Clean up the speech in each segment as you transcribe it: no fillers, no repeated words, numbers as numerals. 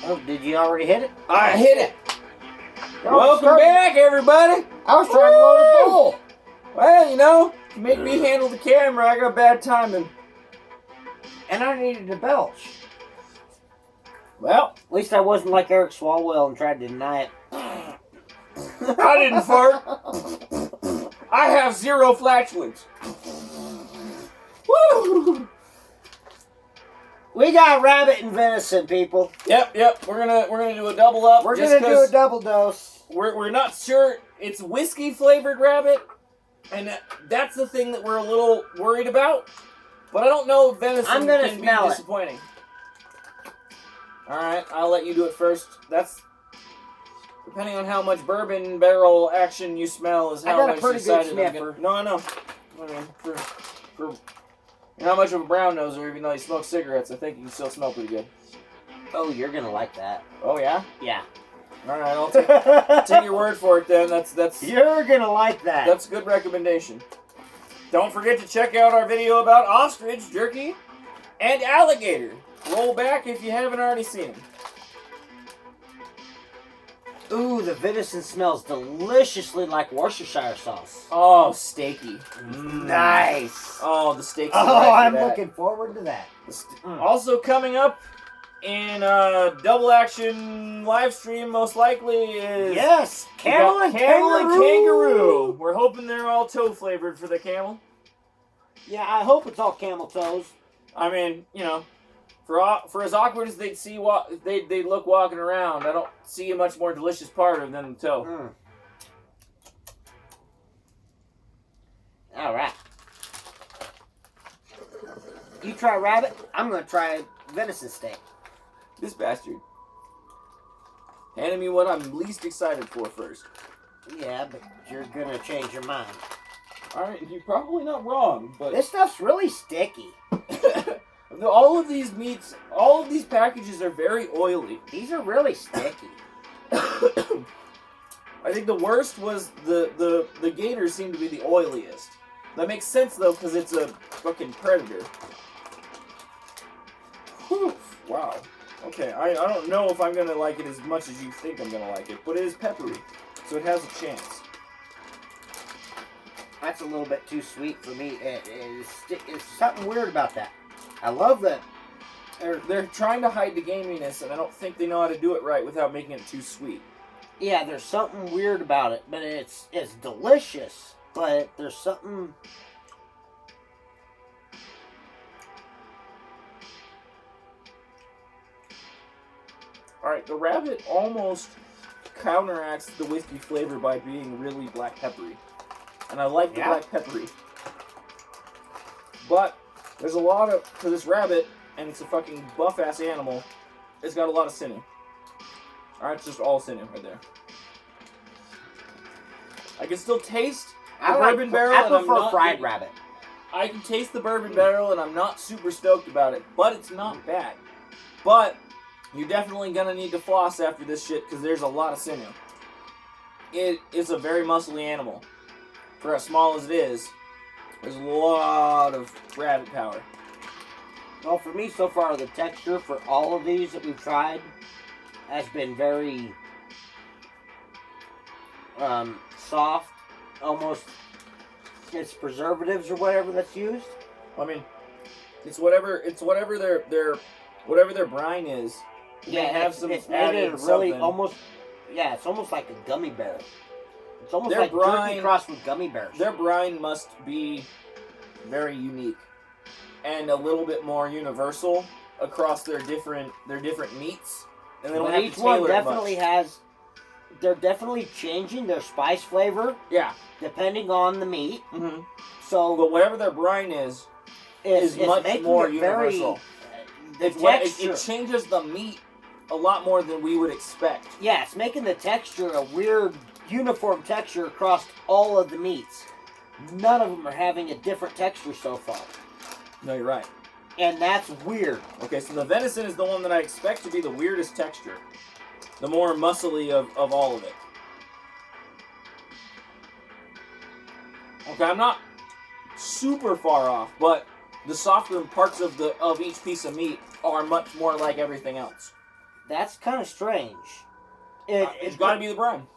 Oh, did you already hit it? I hit it. Welcome back, everybody. I was trying to load a bowl. Well, you know, you make me handle the camera. I got bad timing. And I needed to belch. Well, at least I wasn't like Eric Swalwell and tried to deny it. I didn't fart. I have zero flatulence. Woo! We got rabbit and venison, people. Yep. We're gonna do a double up. We're gonna do a double dose. We're not sure. It's whiskey flavored rabbit, and that's the thing that we're a little worried about. But I don't know if venison can be disappointing. All right, I'll let you do it first. That's depending on how much bourbon barrel action you smell is how much you decided. No, I know. I mean, for you're not much of a brown noser, even though you smoke cigarettes. I think you can still smell pretty good. Oh, you're gonna like that. Oh yeah? Yeah. All right, I'll take your word for it then. That's You're gonna like that. That's a good recommendation. Don't forget to check out our video about ostrich, jerky, and alligator. Roll back if you haven't already seen them. Ooh, the venison smells deliciously like Worcestershire sauce. Oh, steaky. Nice. Oh, the steaks. Oh, I'm looking forward to that. Also coming up in a double action live stream, most likely is camel and kangaroo. We're hoping they're all toe flavored for the camel. Yeah, I hope it's all camel toes. I mean, you know. For as awkward as they look walking around, I don't see a much more delicious part of than the toe. All right. You try rabbit. I'm gonna try venison steak. This bastard handed me what I'm least excited for first. Yeah, but you're gonna change your mind. All right, you're probably not wrong, but this stuff's really sticky. All of these meats, all of these packages are very oily. These are really sticky. I think the worst was the gator seemed to be the oiliest. That makes sense though, because it's a fucking predator. Whew, wow. Okay, I don't know if I'm gonna like it as much as you think I'm gonna like it, but it is peppery, so it has a chance. That's a little bit too sweet for me. It's something weird about that. I love that. They're trying to hide the gaminess, and I don't think they know how to do it right without making it too sweet. Yeah, there's something weird about it, but it's delicious. But there's something. All right, the rabbit almost counteracts the whiskey flavor by being really black peppery, and I like the black peppery, but. There's a lot of, for this rabbit, and it's a fucking buff-ass animal, it's got a lot of sinew. Alright, it's just all sinew right there. I can still taste the bourbon barrel, I prefer fried rabbit. I can taste the bourbon barrel, and I'm not super stoked about it, but it's not bad. But, you're definitely gonna need to floss after this shit, because there's a lot of sinew. It is a very muscly animal. For as small as it is, there's a lot of rabbit power. Well, for me so far, the texture for all of these that we've tried has been very soft, almost. It's preservatives or whatever that's used. I mean, it's whatever their brine is. Yeah, they have it's made it really almost. Yeah, it's almost like a gummy bear. It's almost like jerky crossed with gummy bears. Their brine must be very unique and a little bit more universal across their different meats. And they don't have each one definitely has. They're definitely changing their spice flavor. Yeah, depending on the meat. Mm-hmm. So, but whatever their brine is much more universal. It changes the meat a lot more than we would expect. Yeah, it's making the texture a weird, uniform texture across all of the meats. None of them are having a different texture so far. No, you're right. And that's weird. Okay, so the venison is the one that I expect to be the weirdest texture. The more muscly of all of it. Okay, I'm not super far off, but the softer parts of each piece of meat are much more like everything else. That's kind of strange. It's got to be the brine.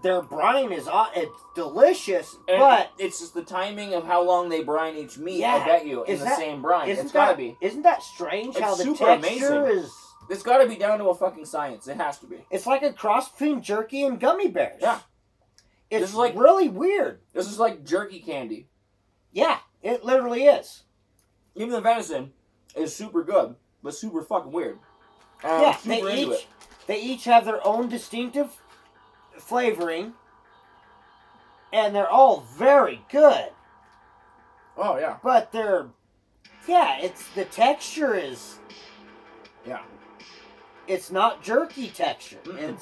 Their brine is it's delicious, and but it's just the timing of how long they brine each meat. Yeah, I bet you in the same brine. It's got to be. Isn't that strange? It's how the super texture amazing. is. It's got to be down to a fucking science. It has to be. It's like a cross between jerky and gummy bears. Yeah, it's like really weird. This is like jerky candy. Yeah, it literally is. Even the venison is super good, but super fucking weird. Yeah, they each have their own distinctive flavoring, and they're all very good. Oh yeah. But it's the texture is. Yeah. It's not jerky texture. Mm-mm.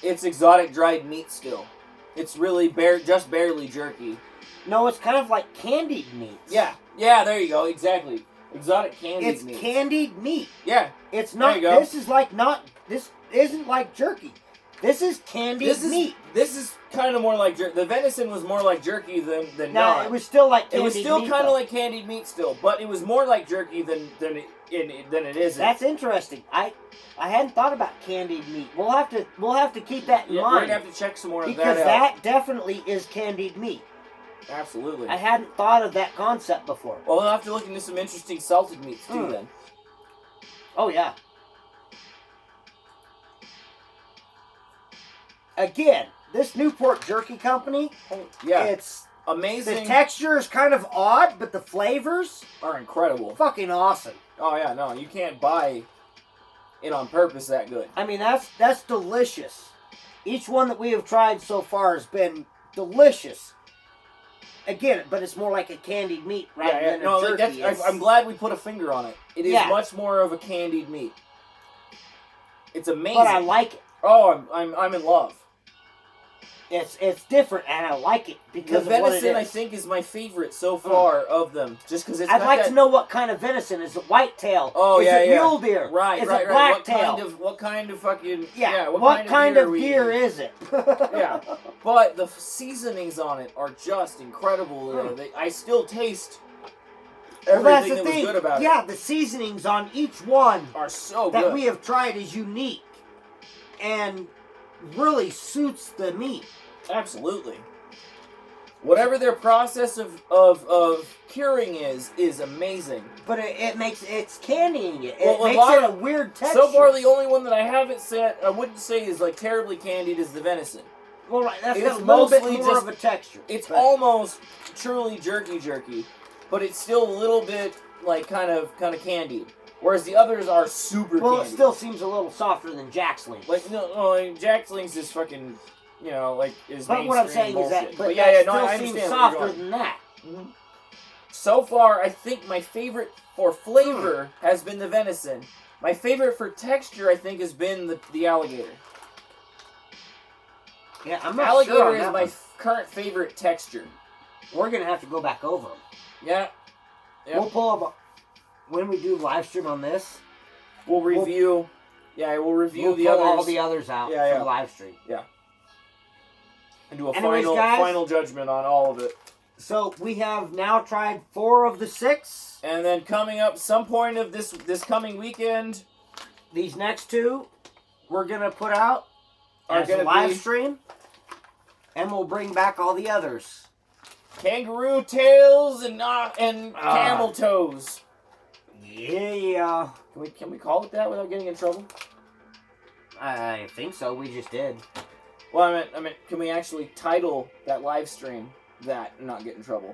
It's exotic dried meat still. It's really just barely jerky. No, it's kind of like candied meats. Yeah, there you go, exactly. Exotic candied meat. It's candied meat. Yeah. It's not. There you go. This isn't like jerky. This is candied meat. This is kind of more like jerky. The venison was more like jerky than no, not. it was still like candied meat. It was still kind of like candied meat still, but it was more like jerky than it isn't. That's interesting. I hadn't thought about candied meat. We'll have to keep that in mind. We're gonna have to check some more of that out. Because that definitely is candied meat. Absolutely. I hadn't thought of that concept before. Well, we'll have to look into some interesting salted meats too then. Oh yeah. Again, this Newport Jerky Company, it's amazing. The texture is kind of odd, but the flavors are incredible. Fucking awesome. Oh yeah, no, you can't buy it on purpose that good. I mean, that's delicious. Each one that we have tried so far has been delicious. Again, but it's more like a candied meat rather than a jerky. I'm glad we put a finger on it. It is much more of a candied meat. It's amazing. But I like it. Oh, I'm in love. It's different, and I like it because the venison, I think, is my favorite so far of them. Just because it's. I'd like to know what kind of venison. Is it whitetail? Oh is it mule deer? Right, is right, it blacktail? What kind of fucking? What kind of deer is it? Yeah, but the seasonings on it are just incredible. I still taste everything that was good about it. Yeah, the seasonings on each one are so good that we have tried is unique, and really suits the meat. Absolutely. Whatever their process of curing is amazing. But it's candying it. It makes it a weird texture. So far, the only one that I haven't said, I wouldn't say is like terribly candied is the venison. Well, right, that's got a little bit more of a texture. It's almost truly jerky, but it's still a little bit like kind of candied. Whereas the others are super candied. It still seems a little softer than Jack Slings. Like like Jack Slings is fucking, is but what I'm saying bullshit. Is that, but that still seems softer than that. Mm-hmm. So far, I think my favorite for flavor has been the venison. My favorite for texture, I think, has been the alligator. Yeah, I'm not alligator sure on is that my one. current favorite texture. We're gonna have to go back over them. Yeah. We'll pull up when we do live stream on this. We'll review. We'll review we'll the pull others. all the others out for the live stream. Yeah. And do a final judgment on all of it. So we have now tried 4 of the 6. And then coming up some point of this coming weekend, these next 2 we're gonna put out as a live stream, and we'll bring back all the others. Kangaroo tails and camel toes. Yeah. Can we call it that without getting in trouble? I think so. We just did. Well, I meant, can we actually title that live stream that and not get in trouble?